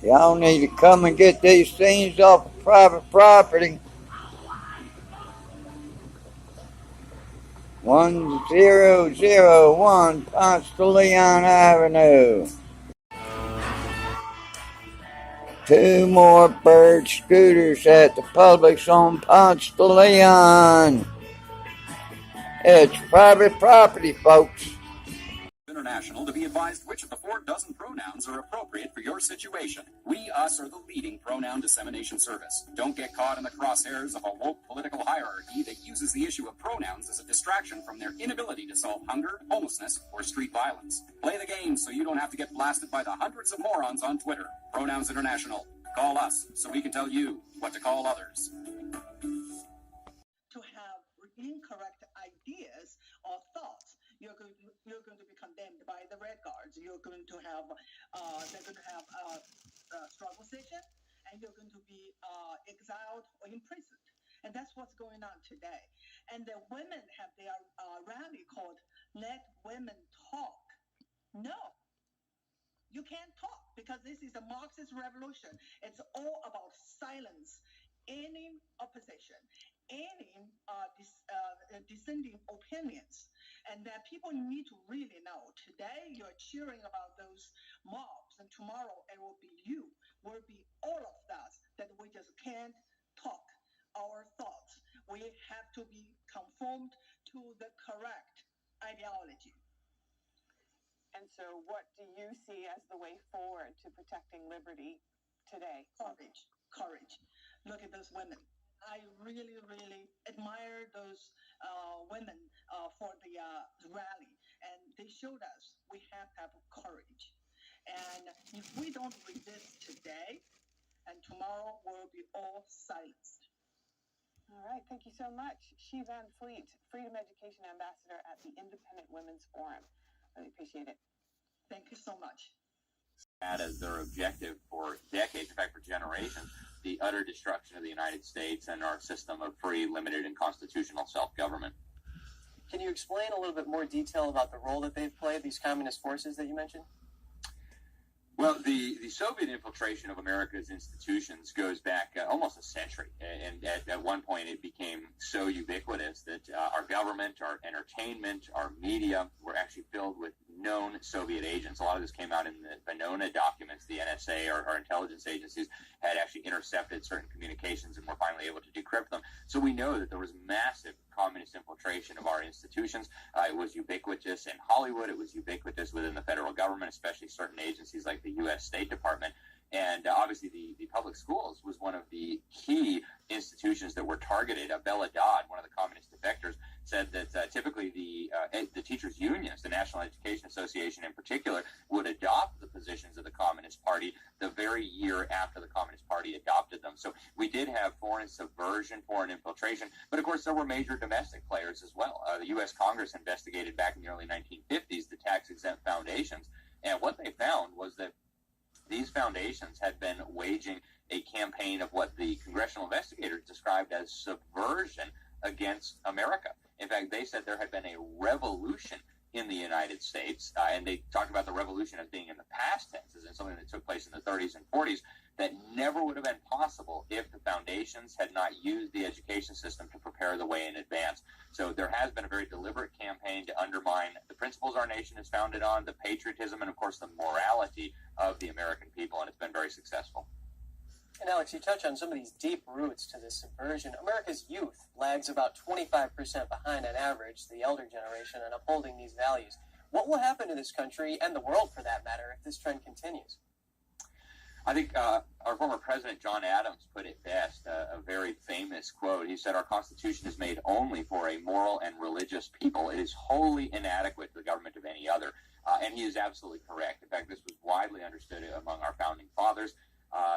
Y'all need to come and get these things off of private property. 1001 Ponce de Leon Avenue. Two more bird scooters at the Publix on Ponce de Leon. It's private property, folks. International to be advised which of the 4 dozen pronouns are appropriate for your situation. We, us, are the leading pronoun dissemination service. Don't get caught in the crosshairs of a woke political hierarchy that uses the issue of pronouns as a distraction from their inability to solve hunger, homelessness, or street violence. Play the game so you don't have to get blasted by the hundreds of morons on Twitter. Pronouns International. Call us so we can tell you what to call others. To have incorrect ideas or thoughts, you're going to be condemned by the Red Guards. You're going to have they're going to have a struggle session, and you're going to be exiled or imprisoned. And that's what's going on today. And the women have their rally called "Let Women Talk." No, you can't talk because this is a Marxist revolution. It's all about silence any opposition, any dissenting opinions, and that people need to really know. Today, you're cheering about those mobs, and tomorrow it will be you, will be all of us, that we just can't talk our thoughts. We have to be conformed to the correct ideology. And so what do you see as the way forward to protecting liberty today? Courage. Look at those women. I really, really admire those women for the rally. And they showed us we have to have courage. And if we don't resist today, and tomorrow we'll be all silenced. All right. Thank you so much. Xi Van Fleet, Freedom Education Ambassador at the Independent Women's Forum. Really appreciate it. Thank you so much. Had as their objective for decades, in fact for generations, the utter destruction of the United States and our system of free, limited, and constitutional self-government. Can you explain a little bit more detail about the role that they've played, these communist forces that you mentioned? Well, the Soviet infiltration of America's institutions goes back almost a century. And at one point, it became so ubiquitous that our government, our entertainment, our media were actually filled with known Soviet agents. A lot of this came out in the Venona documents. The NSA, our intelligence agencies, had actually intercepted certain communications and were finally able to decrypt them. So we know that there was massive communist infiltration of our institutions. It was ubiquitous in Hollywood. It was ubiquitous within the federal government, especially certain agencies like the U.S. State Department. And obviously the public schools was one of the key institutions that were targeted. Bella Dodd, one of the communist defectors, said that typically the teachers' unions, the National Education Association in particular, would adopt the positions of the Communist Party the very year after the Communist Party adopted them. So we did have foreign subversion, foreign infiltration, but of course there were major domestic players as well. The U.S. Congress investigated back in the early 1950s the tax-exempt foundations, and what they found was that these foundations had been waging a campaign of what the congressional investigators described as subversion against America. In fact, they said there had been a revolution in the United States, and they talked about the revolution as being in the past tense, as in something that took place in the 30s and 40s, that never would have been possible if the foundations had not used the education system to prepare the way in advance. So there has been a very deliberate campaign to undermine the principles our nation is founded on, the patriotism, and of course the morality of the American people, and it's been very successful. And Alex, you touch on some of these deep roots to this subversion. America's youth lags about 25% behind on average, the elder generation, in upholding these values. What will happen to this country, and the world for that matter, if this trend continues? I think our former president, John Adams, put it best, a very famous quote. He said, "Our Constitution is made only for a moral and religious people. It is wholly inadequate to the government of any other." And he is absolutely correct. In fact, this was widely understood among our founding fathers.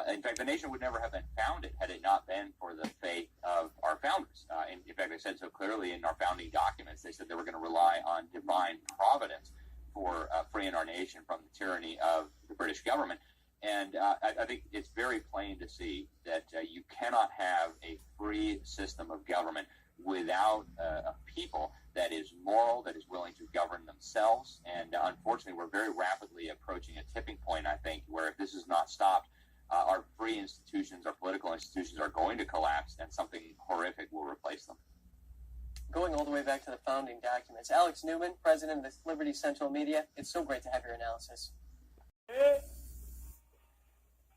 In fact, the nation would never have been founded had it not been for the faith of our founders. In fact, they said so clearly in our founding documents. They said they were going to rely on divine providence for freeing our nation from the tyranny of the British government. And I think it's very plain to see that you cannot have a free system of government without a people that is moral, that is willing to govern themselves. And unfortunately, we're very rapidly approaching a tipping point, I think, where if this is not stopped, our free institutions, our political institutions are going to collapse, and something horrific will replace them. Going all the way back to the founding documents. Alex Newman, president of the Liberty Central Media, it's so great to have your analysis.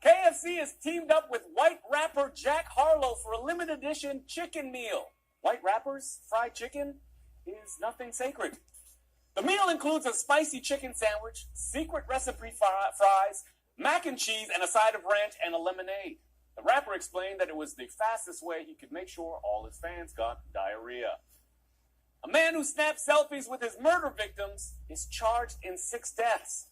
KFC has teamed up with white rapper Jack Harlow for a limited edition chicken meal. White rappers, fried chicken is nothing sacred. The meal includes a spicy chicken sandwich, secret recipe fries, mac and cheese, and a side of ranch and a lemonade. The rapper explained that it was the fastest way he could make sure all his fans got diarrhea. A man who snapped selfies with his murder victims is charged in 6 deaths.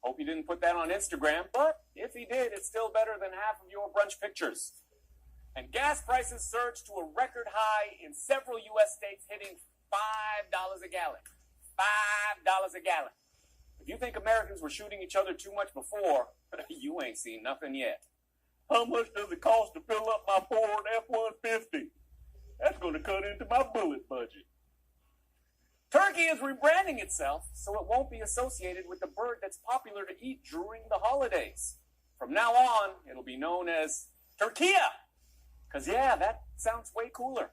Hope you didn't put that on Instagram, but if he did, it's still better than half of your brunch pictures. And gas prices surged to a record high in several U.S. states, hitting $5 a gallon. $5 a gallon. If you think Americans were shooting each other too much before, you ain't seen nothing yet. How much does it cost to fill up my Ford F-150? That's going to cut into my bullet budget. Turkey is rebranding itself so it won't be associated with the bird that's popular to eat during the holidays. From now on, it'll be known as Turkia. Because, yeah, that sounds way cooler.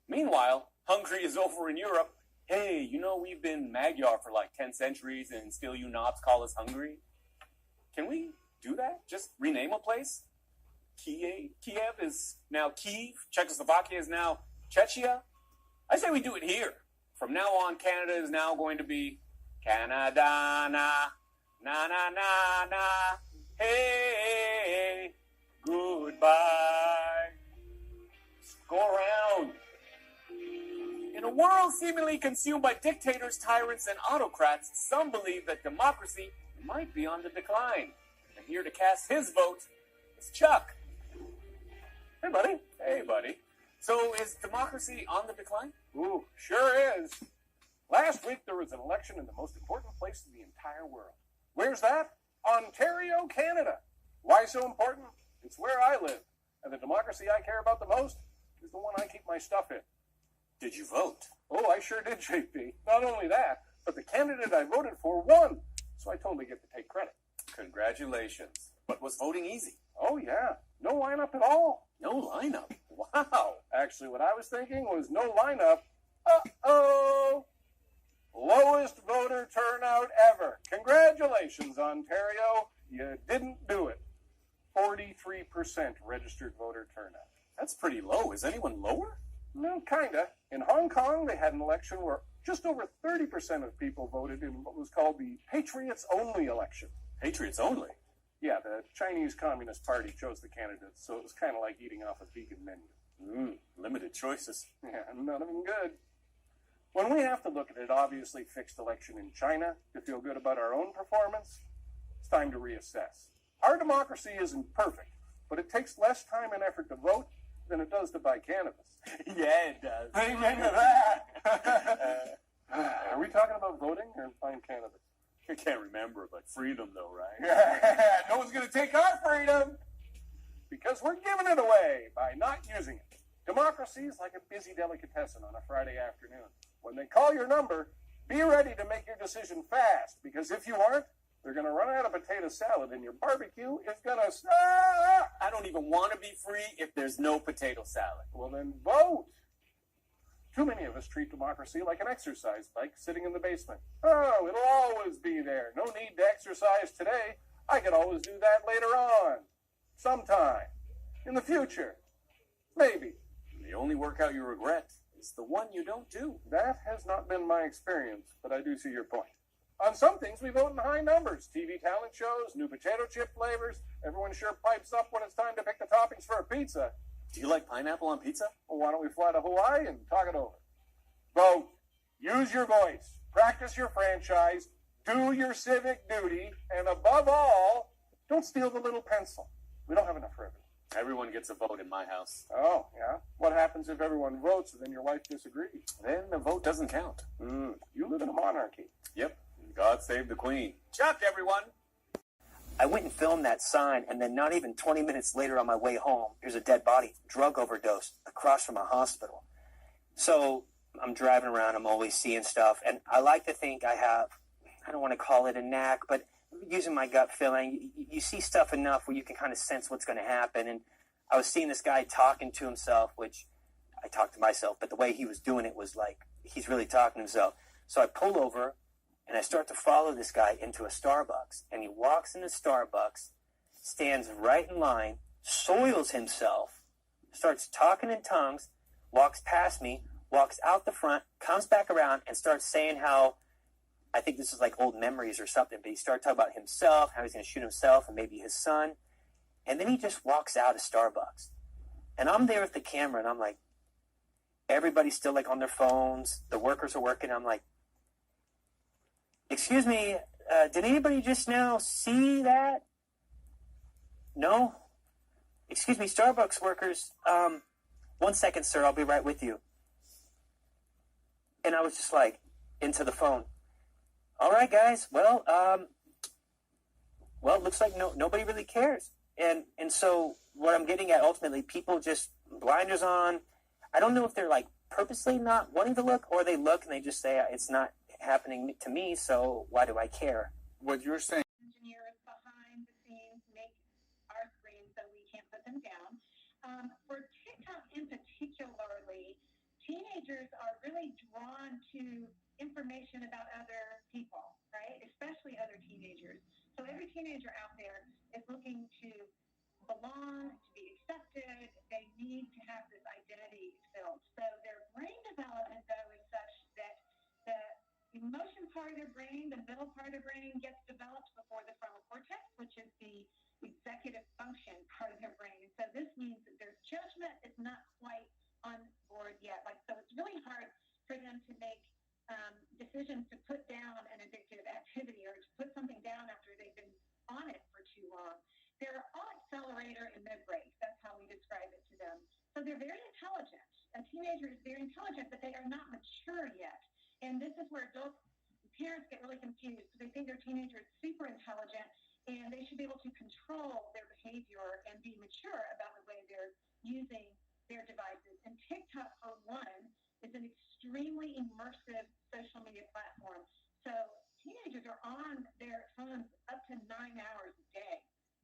Meanwhile, Hungary is over in Europe. Hey, you know we've been Magyar for like 10 centuries and still you knobs call us Hungary? Can we do that? Just rename a place? Kiev is now Kyiv. Czechoslovakia is now Czechia. I say we do it here. From now on, Canada is now going to be Canada, na, na, na, na, na, hey, goodbye. Go around. In a world seemingly consumed by dictators, tyrants, and autocrats, some believe that democracy might be on the decline. And here to cast his vote is Chuck. Hey, buddy. Hey, buddy. So is democracy on the decline? Ooh, sure is. Last week there was an election in the most important place in the entire world. Where's that? Ontario, Canada. Why so important? It's where I live. And the democracy I care about the most is the one I keep my stuff in. Did you vote? Oh, I sure did, JP. Not only that, but the candidate I voted for won. So I totally get to take credit. Congratulations. But was voting easy? Oh, yeah. No lineup at all. No lineup? Wow. Actually, what I was thinking was no lineup. Uh-oh. Lowest voter turnout ever. Congratulations, Ontario. You didn't do it. 43% registered voter turnout. That's pretty low. Is anyone lower? No, kinda. In Hong Kong, they had an election where just over 30% of people voted in what was called the Patriots Only election. Patriots only? Yeah, the Chinese Communist Party chose the candidates, so it was kind of like eating off a vegan menu. Limited choices. Yeah, none of them good. When we have to look at an obviously fixed election in China to feel good about our own performance, it's time to reassess. Our democracy isn't perfect, but it takes less time and effort to vote than it does to buy cannabis. Yeah, it does. Amen to that. Are we talking about voting or buying cannabis? I can't remember, but freedom though, right? No one's going to take our freedom because we're giving it away by not using it. Democracy is like a busy delicatessen on a Friday afternoon. When they call your number, be ready to make your decision fast, because if you aren't, they're going to run out of potato salad and your barbecue is going to suck. I don't even want to be free if there's no potato salad. Well, then vote. Too many of us treat democracy like an exercise bike sitting in the basement. Oh, it'll always be there. No need to exercise today. I can always do that later on. Sometime. In the future. Maybe. The only workout you regret is the one you don't do. That has not been my experience, but I do see your point. On some things, we vote in high numbers. TV talent shows, new potato chip flavors. Everyone sure pipes up when it's time to pick the toppings for a pizza. Do you like pineapple on pizza? Well, why don't we fly to Hawaii and talk it over? Vote. Use your voice. Practice your franchise. Do your civic duty. And above all, don't steal the little pencil. We don't have enough for everyone. Everyone gets a vote in my house. Oh, yeah? What happens if everyone votes and then your wife disagrees? Then the vote doesn't count. You live in a monarchy. Yep. God save the queen. Chuck, everyone. I went and filmed that sign, and then not even 20 minutes later on my way home, there's a dead body, drug overdose, across from a hospital. So I'm driving around, I'm always seeing stuff, and I like to think I have, I don't want to call it a knack, but using my gut feeling. You see stuff enough where you can kind of sense what's going to happen. And I was seeing this guy talking to himself, which I talk to myself, but the way he was doing it was like he's really talking to himself. So I pull over and I start to follow this guy into a Starbucks. And he walks into Starbucks, stands right in line, soils himself, starts talking in tongues, walks past me, walks out the front, comes back around, and starts saying how, I think this is like old memories or something, but he started talking about himself, how he's going to shoot himself and maybe his son. And then he just walks out of Starbucks. And I'm there with the camera, and I'm like, everybody's still like on their phones. The workers are working. I'm like, excuse me, did anybody just now see that? No? Excuse me, Starbucks workers, 1 second, sir, I'll be right with you. And I was just like, into the phone. All right, guys, well, it looks like nobody really cares. And so what I'm getting at, ultimately, people just blinders on. I don't know if they're like purposely not wanting to look, or they look and they just say, it's not happening to me, so why do I care? What you're saying. Engineers behind the scenes make our screens so we can't put them down. For TikTok in particularly, teenagers are really drawn to information about other people, right? Especially other teenagers. So every teenager out there is looking to belong, to be accepted. They need to have this identity filled. So their brain development, though, is such that the emotion part of their brain, the middle part of their brain, gets developed before the frontal cortex, which is the executive function part of their brain. And so this means that their judgment is not quite on board yet. So it's really hard for them to make decisions to put down an addictive activity or to put something down after they've been on it for too long. They're all accelerator and mid-break. That's how we describe it to them. So they're very intelligent. A teenager is very intelligent, but they are not mature yet. And this is where parents get really confused because they think their teenager is super intelligent and they should be able to control their behavior and be mature about the way they're using their devices. And TikTok, for one, is an extremely immersive social media platform. So teenagers are on their phones up to 9 hours a day.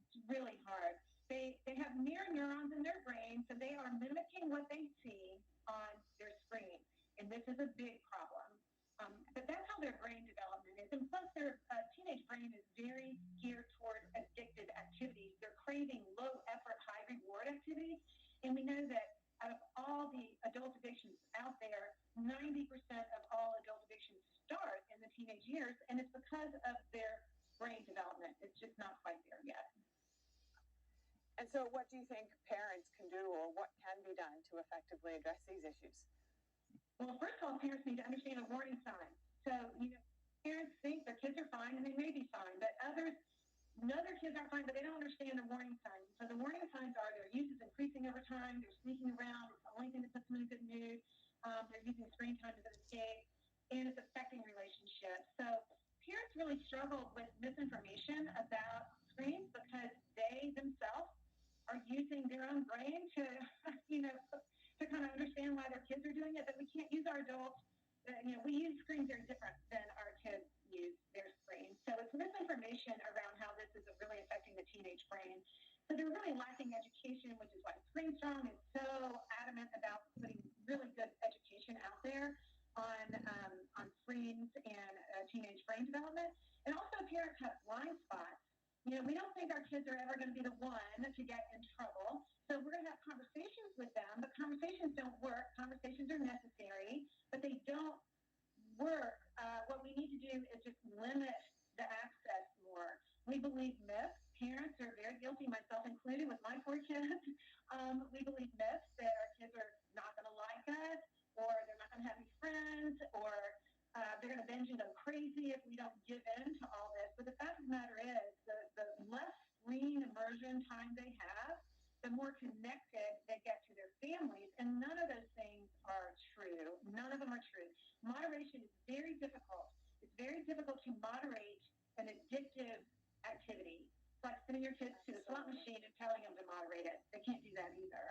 It's really hard. They have mirror neurons in their brain, so they are mimicking what they see on their screen. And this is a big problem. But that's how their brain development is. And plus, their teenage brain is very geared toward addictive activities. They're craving low-effort, high-reward activities. And we know that out of all the adult addictions out there, 90% of all adult addictions start in the teenage years, and it's because of their brain development. It's just not quite there yet. And so what do you think parents can do, or what can be done to effectively address these issues? Well, first of all, parents need to understand a warning sign. So, parents think their kids are fine, and they may be fine, but others know their kids aren't fine, but they don't understand the warning signs. So the warning signs are their use is increasing over time, they're sneaking around, it's the only thing that puts them in a good mood, they're using screen time as an escape, and it's affecting relationships. So parents really struggle with misinformation about screens because they themselves are using their own brain to, to kind of understand why their kids are doing it, but we can't use our adults. We use screens very different than our kids use their screens. So it's misinformation around how this is really affecting the teenage brain. So they're really lacking education, which is why Screen Strong is so adamant about putting really good education out there on screens and teenage brain development. And also parents have blind spots. We don't think our kids are ever going to be the one to get in trouble. So we're going to have conversations with them, but conversations don't work. Conversations are necessary, but they don't work. What we need to do is just limit the access more. We believe myths. Parents are very guilty, myself included, with my 4 kids. We believe myths that our kids are not going to like us, or they're not going to have any friends, or they're going to binge and go crazy if we don't give in to all this. But the fact of the matter is, the less screen immersion time they have, the more connected they get to their families. And none of those things are true. None of them are true. Moderation is very difficult. It's very difficult to moderate an addictive activity. It's like sending your kids to the slot machine and telling them to moderate it. They can't do that either.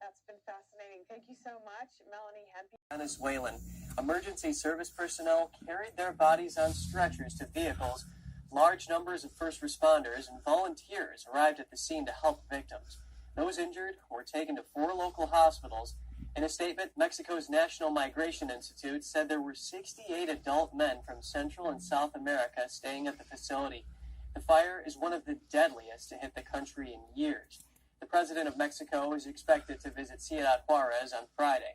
That's been fascinating. Thank you so much, Melanie Hempe. Venezuelan emergency service personnel carried their bodies on stretchers to vehicles Large numbers of first responders and volunteers arrived at the scene to help victims. Those injured were taken to 4 local hospitals. In a statement, Mexico's National Migration Institute said there were 68 adult men from Central and South America staying at the facility. The fire is one of the deadliest to hit the country in years. The president of Mexico is expected to visit Ciudad Juarez on Friday.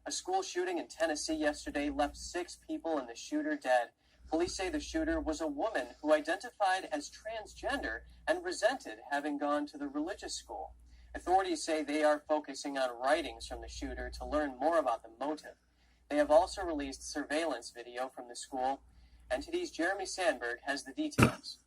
A school shooting in Tennessee yesterday left 6 people and the shooter dead. Police say the shooter was a woman who identified as transgender and resented having gone to the religious school. Authorities say they are focusing on writings from the shooter to learn more about the motive. They have also released surveillance video from the school. NTD's Jeremy Sandberg has the details.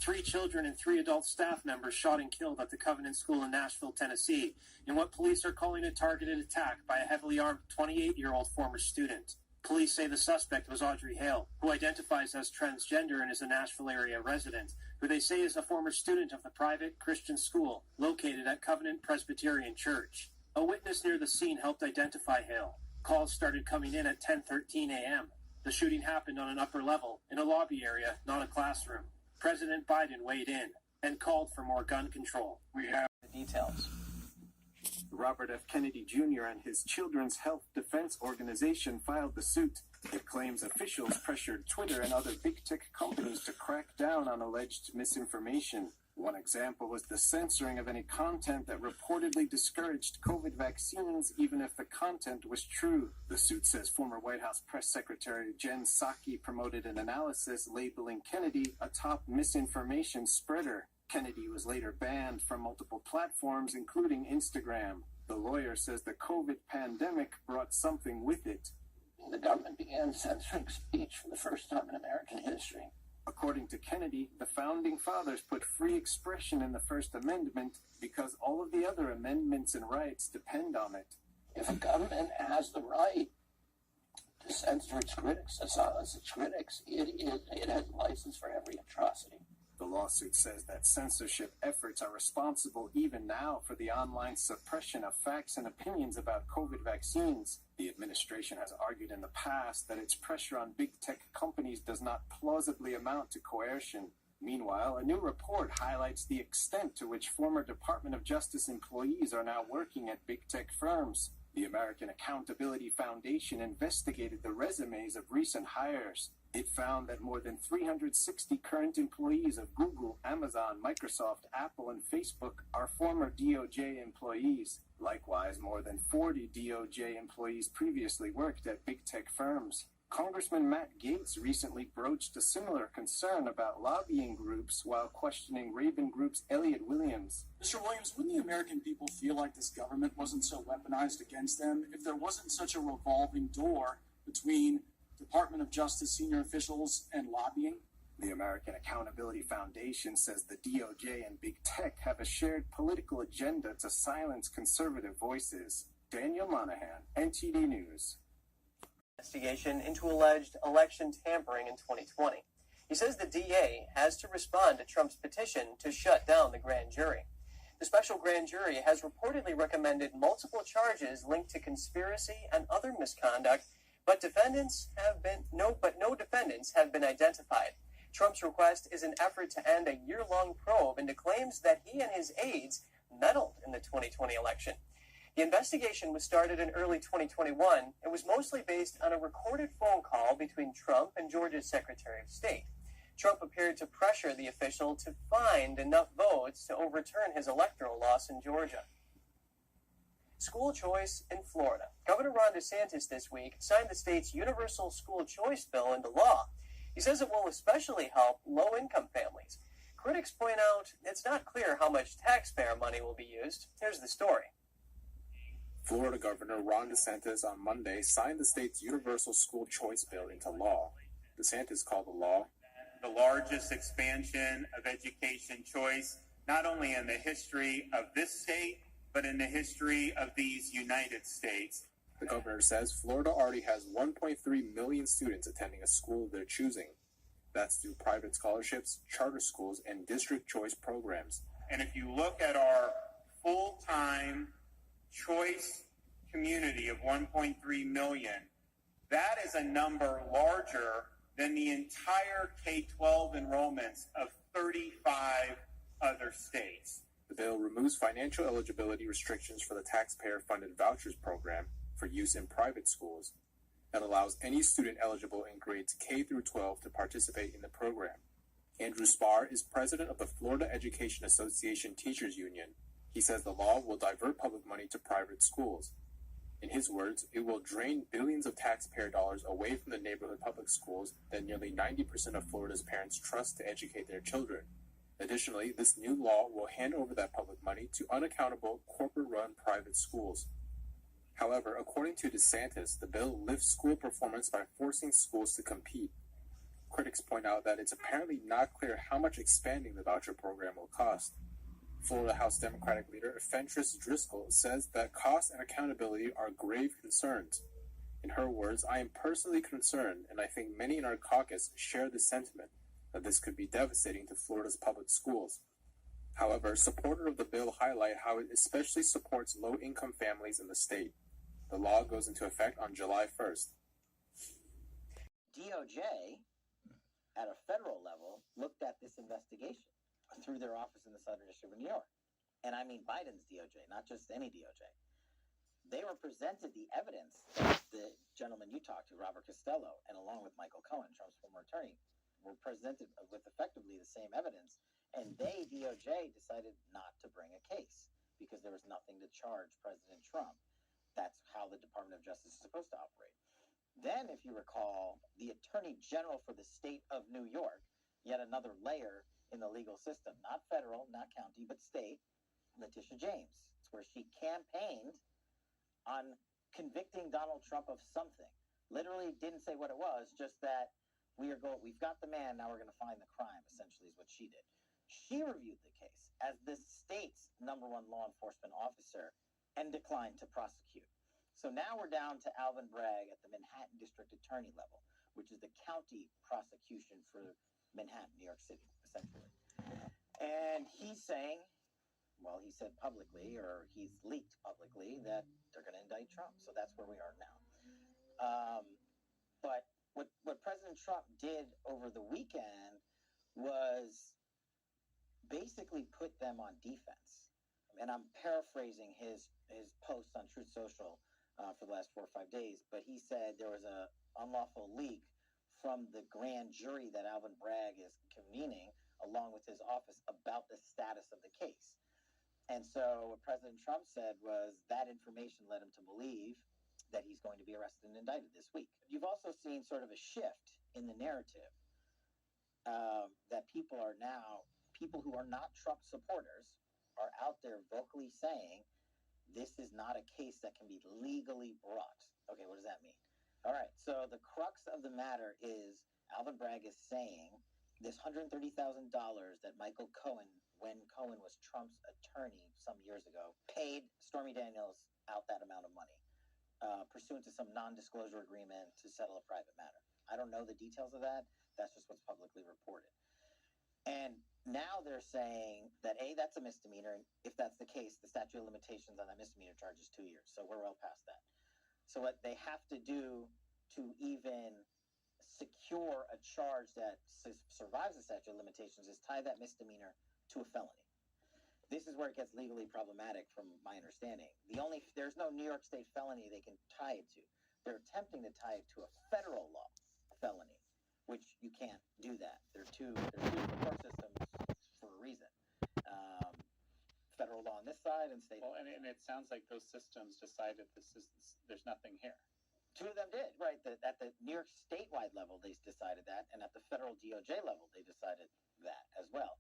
3 children and 3 adult staff members shot and killed at the Covenant School in Nashville, Tennessee, in what police are calling a targeted attack by a heavily armed 28-year-old former student. Police say the suspect was Audrey Hale, who identifies as transgender and is a Nashville area resident, who they say is a former student of the private Christian school located at Covenant Presbyterian Church. A witness near the scene helped identify Hale. Calls started coming in at 10:13 a.m. The shooting happened on an upper level, in a lobby area, not a classroom. President Biden weighed in and called for more gun control. We have the details. Robert F. Kennedy Jr. and his Children's Health Defense Organization filed the suit. It claims officials pressured Twitter and other big tech companies to crack down on alleged misinformation. One example was the censoring of any content that reportedly discouraged COVID vaccines, even if the content was true. The suit says former White House Press Secretary Jen Psaki promoted an analysis labeling Kennedy a top misinformation spreader. Kennedy was later banned from multiple platforms, including Instagram. The lawyer says the COVID pandemic brought something with it. The government began censoring speech for the first time in American history. According to Kennedy, the Founding Fathers put free expression in the First Amendment because all of the other amendments and rights depend on it. If a government has the right to censor its critics, to silence its critics, it has license for every atrocity. The lawsuit says that censorship efforts are responsible even now for the online suppression of facts and opinions about COVID vaccines. The administration has argued in the past that its pressure on big tech companies does not plausibly amount to coercion. Meanwhile, a new report highlights the extent to which former Department of Justice employees are now working at big tech firms. The American Accountability Foundation investigated the resumes of recent hires. It found that more than 360 current employees of Google, Amazon, Microsoft, Apple, and Facebook are former DOJ employees. Likewise, more than 40 DOJ employees previously worked at big tech firms. Congressman Matt Gaetz recently broached a similar concern about lobbying groups while questioning Raven Group's Elliott Williams. Mr. Williams, wouldn't the American people feel like this government wasn't so weaponized against them if there wasn't such a revolving door between Department of Justice senior officials and lobbying? The American Accountability Foundation says the DOJ and big tech have a shared political agenda to silence conservative voices. Daniel Monahan, NTD News. Investigation into alleged election tampering in 2020. He says the DA has to respond to Trump's petition to shut down the grand jury. The special grand jury has reportedly recommended multiple charges linked to conspiracy and other misconduct, but no defendants have been identified. Trump's request is an effort to end a year-long probe into claims that he and his aides meddled in the 2020 election. The investigation was started in early 2021 and was mostly based on a recorded phone call between Trump and Georgia's Secretary of State. Trump appeared to pressure the official to find enough votes to overturn his electoral loss in Georgia. School choice in Florida. Governor Ron DeSantis this week signed the state's universal school choice bill into law. He says it will especially help low-income families. Critics point out it's not clear how much taxpayer money will be used. Here's the story. Florida Governor Ron DeSantis on Monday signed the state's universal school choice bill into law. DeSantis called the law the largest expansion of education choice, not only in the history of this state, but in the history of these United States. The governor says Florida already has 1.3 million students attending a school of their choosing. That's through private scholarships, charter schools, and district choice programs. And if you look at our full-time choice community of 1.3 million, that is a number larger than the entire K-12 enrollments of 35 other states. The bill removes financial eligibility restrictions for the taxpayer-funded vouchers program for use in private schools and allows any student eligible in grades K through 12 to participate in the program. Andrew Spar is president of the Florida Education Association Teachers Union. He says the law will divert public money to private schools. In his words, it will drain billions of taxpayer dollars away from the neighborhood public schools that nearly 90% of Florida's parents trust to educate their children. Additionally, this new law will hand over that public money to unaccountable, corporate-run private schools. However, according to DeSantis, the bill lifts school performance by forcing schools to compete. Critics point out that it's apparently not clear how much expanding the voucher program will cost. Florida House Democratic leader Fentress Driscoll says that cost and accountability are grave concerns. In her words, "I am personally concerned, and I think many in our caucus share the sentiment that this could be devastating to Florida's public schools." However, supporters of the bill highlight how it especially supports low-income families in the state. The law goes into effect on July 1st. DOJ, at a federal level, looked at this investigation through their office in the Southern District of New York. And I mean Biden's DOJ, not just any DOJ. They were presented the evidence that the gentleman you talked to, Robert Costello, and along with Michael Cohen, Trump's former attorney, were presented with effectively the same evidence. And they, DOJ, decided not to bring a case because there was nothing to charge President Trump. That's how the Department of Justice is supposed to operate. Then, if you recall, the Attorney General for the state of New York, yet another layer in the legal system, not federal, not county, but state, Letitia James. It's where she campaigned on convicting Donald Trump of something. Literally didn't say what it was, just that we've got the man, now we're going to find the crime, essentially is what she did. She reviewed the case as the state's #1 law enforcement officer and declined to prosecute. So now we're down to Alvin Bragg at the Manhattan District Attorney level, which is the county prosecution for Manhattan, New York City, essentially. And he's saying, well, he said publicly, or he's leaked publicly, that they're going to indict Trump. So that's where we are now. But what President Trump did over the weekend was basically put them on defense. And I'm paraphrasing his posts on Truth Social for the last 4 or 5 days, but he said there was a unlawful leak from the grand jury that Alvin Bragg is convening, along with his office, about the status of the case. And so what President Trump said was that information led him to believe that he's going to be arrested and indicted this week. You've also seen sort of a shift in the narrative that people who are not Trump supporters are out there vocally saying this is not a case that can be legally brought. Okay, what does that mean? All right, so the crux of the matter is Alvin Bragg is saying this $130,000 that Michael Cohen, when Cohen was Trump's attorney some years ago, paid Stormy Daniels out that amount of money pursuant to some non-disclosure agreement to settle a private matter. I don't know the details of that. That's just what's publicly reported. And now they're saying that, A, that's a misdemeanor. And if that's the case, the statute of limitations on that misdemeanor charge is 2 years. So we're well past that. So what they have to do to even secure a charge that survives the statute of limitations is tie that misdemeanor to a felony. This is where it gets legally problematic from my understanding. There's no New York State felony they can tie it to. They're attempting to tie it to a federal law felony, which you can't do that. There are two court systems for a reason. Federal law on this side and state. Well, and it sounds like those systems decided there's nothing here. 2 of them did, right? At the New York statewide level, they decided that, and at the federal DOJ level, they decided that as well.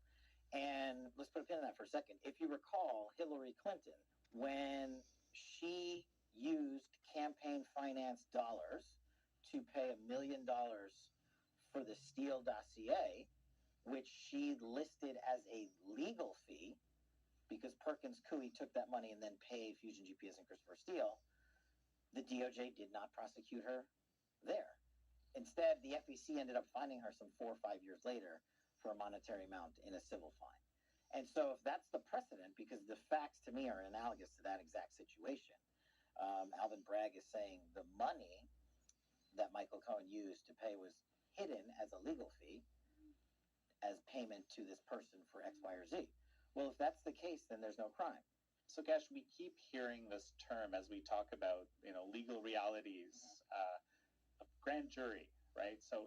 And let's put a pin in that for a second. If you recall, Hillary Clinton, when she used campaign finance dollars to pay $1 million for the Steele dossier, which she listed as a legal fee, because Perkins Coie took that money and then paid Fusion GPS and Christopher Steele, the DOJ did not prosecute her there. Instead, the FEC ended up finding her some 4 or 5 years later for a monetary amount in a civil fine. And so if that's the precedent, because the facts to me are analogous to that exact situation, Alvin Bragg is saying the money that Michael Cohen used to pay was hidden as a legal fee as payment to this person for X, Y, or Z. Well, if that's the case, then there's no crime. So, Gash, we keep hearing this term as we talk about, legal realities, of grand jury, right? So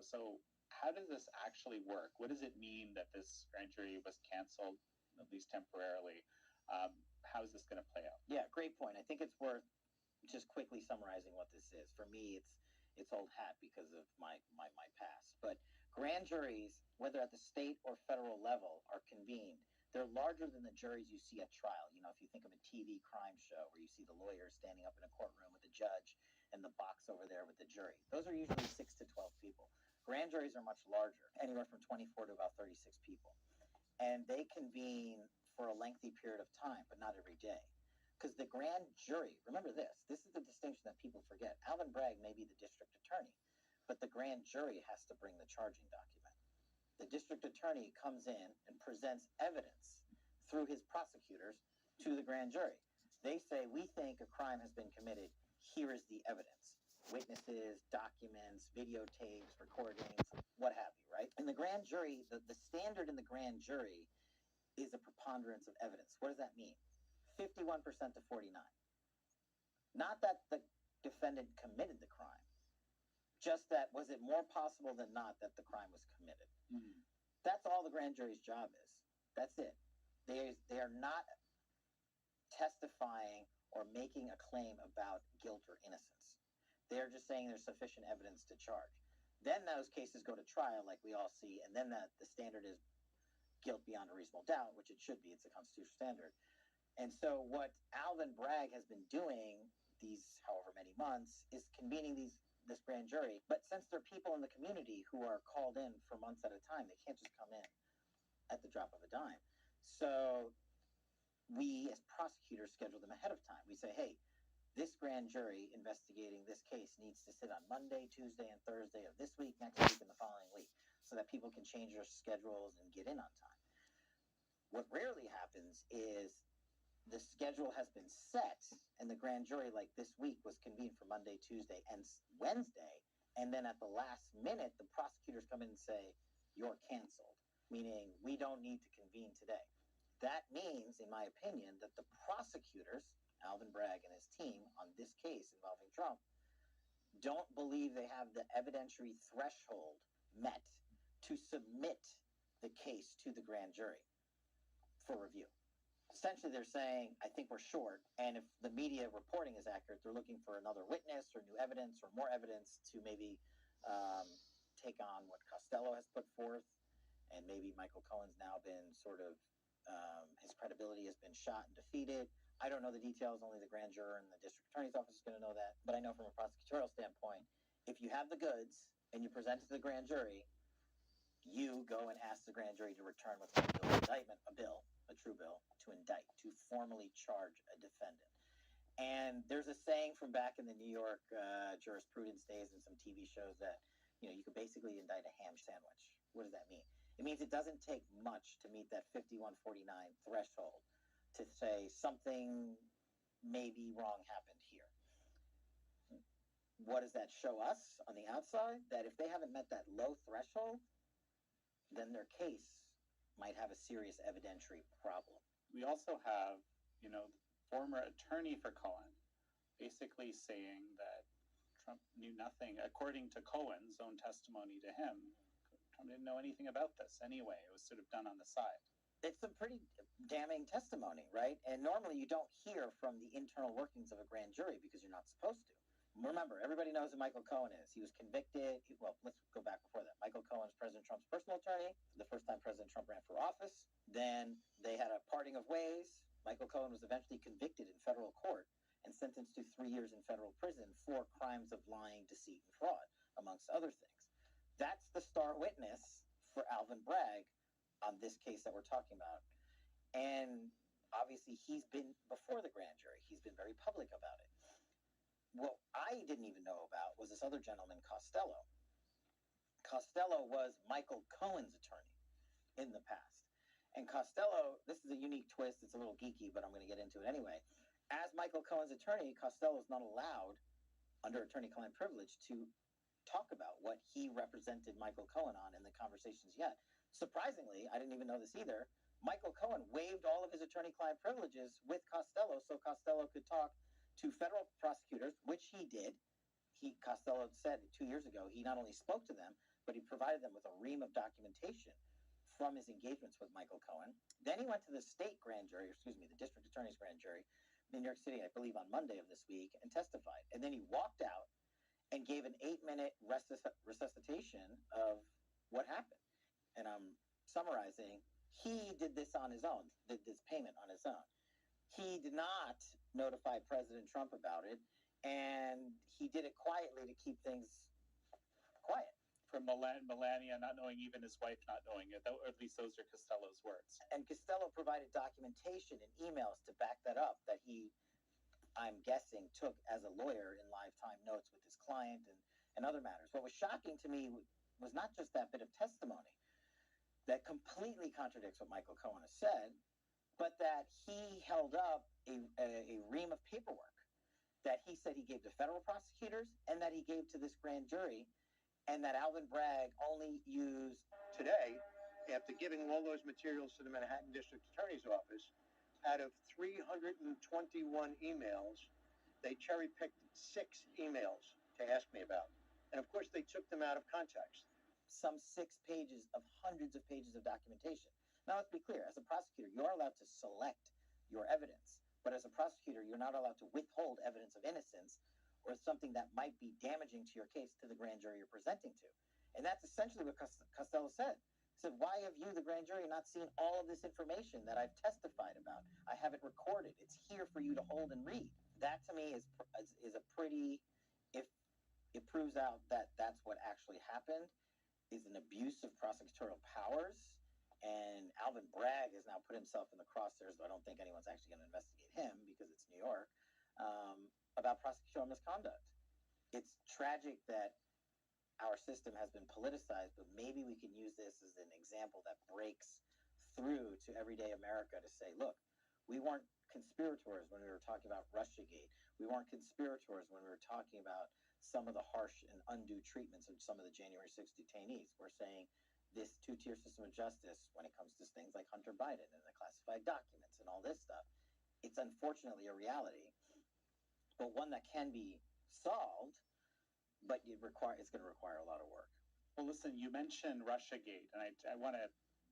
how does this actually work? What does it mean that this grand jury was canceled, at least temporarily? How is this going to play out? Yeah, great point. I think it's worth just quickly summarizing what this is. For me, it's old hat because of my past. But grand juries, whether at the state or federal level, are convened. They're larger than the juries you see at trial. If you think of a TV crime show where you see the lawyers standing up in a courtroom with the judge and the box over there with the jury. Those are usually 6 to 12 people. Grand juries are much larger, anywhere from 24 to about 36 people. And they convene for a lengthy period of time, but not every day. Because the grand jury, remember this is the distinction that people forget. Alvin Bragg may be the district attorney, but the grand jury has to bring the charging document. The district attorney comes in and presents evidence through his prosecutors to the grand jury. They say, we think a crime has been committed. Here is the evidence. Witnesses, documents, videotapes, recordings, what have you, right? In the grand jury, the standard in the grand jury is a preponderance of evidence. What does that mean? 51% to 49. Not that the defendant committed the crime, just that was it more possible than not that the crime was committed. That's all the grand jury's job is. That's it. They are not testifying or making a claim about guilt or innocence. They're just saying there's sufficient evidence to charge. Then those cases go to trial like we all see, and then the standard is guilt beyond a reasonable doubt, which it should be. It's a constitutional standard. And so what Alvin Bragg has been doing these however many months is convening this grand jury. But since there are people in the community who are called in for months at a time, they can't just come in at the drop of a dime. So we as prosecutors schedule them ahead of time. We say, hey, this grand jury investigating this case needs to sit on Monday, Tuesday, and Thursday of this week, next week, and the following week, so that people can change their schedules and get in on time. What rarely happens is the schedule has been set, and the grand jury, like this week, was convened for Monday, Tuesday, and Wednesday, and then at the last minute, the prosecutors come in and say, you're canceled, meaning we don't need to convene today. That means, in my opinion, that the prosecutors, Alvin Bragg and his team on this case involving Trump, don't believe they have the evidentiary threshold met to submit the case to the grand jury for review. Essentially, they're saying, I think we're short, and if the media reporting is accurate, they're looking for another witness or new evidence or more evidence to maybe take on what Costello has put forth, and maybe Michael Cohen's now been sort of, his credibility has been shot and defeated. I don't know the details, only the grand juror and the district attorney's office is going to know that, but I know from a prosecutorial standpoint, if you have the goods and you present it to the grand jury, you go and ask the grand jury to return what's called an indictment, a true bill, to indict, to formally charge a defendant. And there's a saying from back in the New York jurisprudence days and some TV shows that, you could basically indict a ham sandwich. What does that mean? It means it doesn't take much to meet that 51-49 threshold to say something maybe wrong happened here. What does that show us on the outside? That if they haven't met that low threshold, then their case might have a serious evidentiary problem. We also have, former attorney for Cohen basically saying that Trump knew nothing, according to Cohen's own testimony to him. Trump didn't know anything about this anyway. It was sort of done on the side. It's a pretty damning testimony, right? And normally you don't hear from the internal workings of a grand jury because you're not supposed to. Remember, everybody knows who Michael Cohen is. He was convicted. Well, let's go back before that. Michael Cohen is President Trump's personal attorney the first time President Trump ran for office. Then they had a parting of ways. Michael Cohen was eventually convicted in federal court and sentenced to 3 years in federal prison for crimes of lying, deceit, and fraud, amongst other things. That's the star witness for Alvin Bragg on this case that we're talking about. And obviously he's been before the grand jury. He's been very public about it. What I didn't even know about was this other gentleman, Costello. Costello was Michael Cohen's attorney in the past. And Costello, this is a unique twist. It's a little geeky, but I'm going to get into it anyway. As Michael Cohen's attorney, Costello is not allowed, under attorney-client privilege, to talk about what he represented Michael Cohen on in the conversations yet. Surprisingly, I didn't even know this either. Michael Cohen waived all of his attorney-client privileges with Costello so Costello could talk to federal prosecutors, which he did. Costello said 2 years ago he not only spoke to them, but he provided them with a ream of documentation from his engagements with Michael Cohen. Then he went to the state grand jury, the district attorney's grand jury in New York City, I believe on Monday of this week, and testified. And then he walked out and gave an 8-minute resuscitation of what happened. And I'm summarizing, he did this on his own, did this payment on his own. He did not notify President Trump about it, and he did it quietly to keep things quiet. From Melania not knowing, even his wife not knowing it, or at least those are Costello's words. And Costello provided documentation and emails to back that up that he, I'm guessing, took as a lawyer in live time notes with his client and other matters. What was shocking to me was not just that bit of testimony that completely contradicts what Michael Cohen has said, but that he held up a ream of paperwork that he said he gave to federal prosecutors and that he gave to this grand jury, and that Alvin Bragg only used. Today, after giving all those materials to the Manhattan District Attorney's Office, out of 321 emails, they cherry-picked 6 emails to ask me about. And of course, they took them out of context. Some 6 pages of hundreds of pages of documentation. Now, let's be clear. As a prosecutor, you are allowed to select your evidence. But as a prosecutor, you're not allowed to withhold evidence of innocence or something that might be damaging to your case to the grand jury you're presenting to. And that's essentially what Costello said. He said, why have you, the grand jury, not seen all of this information that I've testified about? I have it recorded. It's here for you to hold and read. That, to me, is a pretty, if it proves out that that's what actually happened, is an abuse of prosecutorial powers. And Alvin Bragg has now put himself in the crosshairs, though I don't think anyone's actually going to investigate him because it's New York, about prosecutorial misconduct. It's tragic that our system has been politicized, but maybe we can use this as an example that breaks through to everyday America to say, look, we weren't conspirators when we were talking about Russiagate. We weren't conspirators when we were talking about some of the harsh and undue treatments of some of the January 6th detainees. We're saying this two-tier system of justice when it comes to things like Hunter Biden and the classified documents and all this stuff. It's unfortunately a reality, but one that can be solved, but it's going to require a lot of work. Well, listen, you mentioned Russiagate, and I want to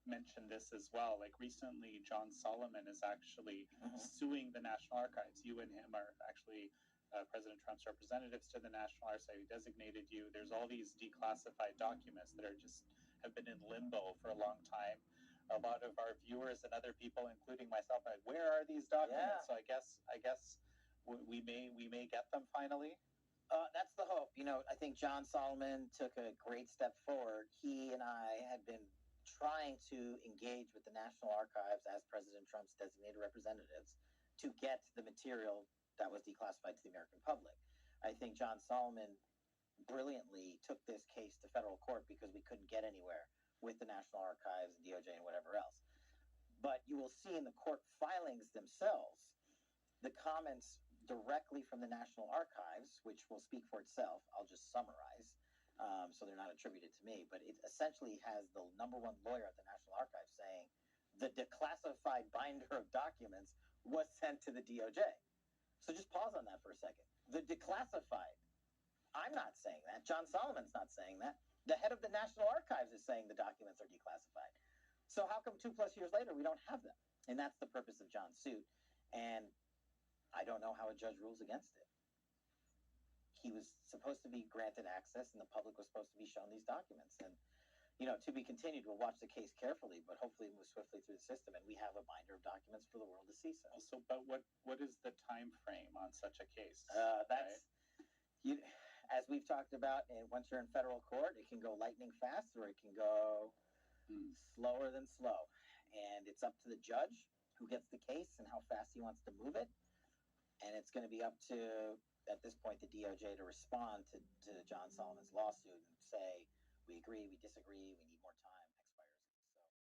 mention this as well. Like recently, John Solomon is actually suing the National Archives. You and him are actually President Trump's representatives to the National Archives. He designated you. There's all these declassified documents that have been in limbo for a long time. A lot of our viewers and other people, including myself, are like, where are these documents? Yeah. So I guess we may get them finally. That's the hope. I think John Solomon took a great step forward. He and I had been trying to engage with the National Archives as President Trump's designated representatives to get the material that was declassified to the American public. I think John Solomon brilliantly took this case to federal court because we couldn't get anywhere with the National Archives and DOJ and whatever else. But you will see in the court filings themselves the comments directly from the National Archives, which will speak for itself. I'll just summarize, so they're not attributed to me. But it essentially has the number one lawyer at the National Archives saying the declassified binder of documents was sent to the DOJ. So just pause on that for a second. The declassified. I'm not saying that. John Solomon's not saying that. The head of the National Archives is saying the documents are declassified. So how come 2+ years later we don't have them? And that's the purpose of John's suit. And I don't know how a judge rules against it. He was supposed to be granted access, and the public was supposed to be shown these documents. And, to be continued, we'll watch the case carefully, but hopefully move swiftly through the system, and we have a binder of documents for the world to see. But what is the time frame on such a case? As we've talked about, and once you're in federal court, it can go lightning fast, or it can go slower than slow. And it's up to the judge who gets the case and how fast he wants to move it. And it's going to be up to, at this point, the DOJ to respond to John Solomon's lawsuit and say, we agree, we disagree, we need more time.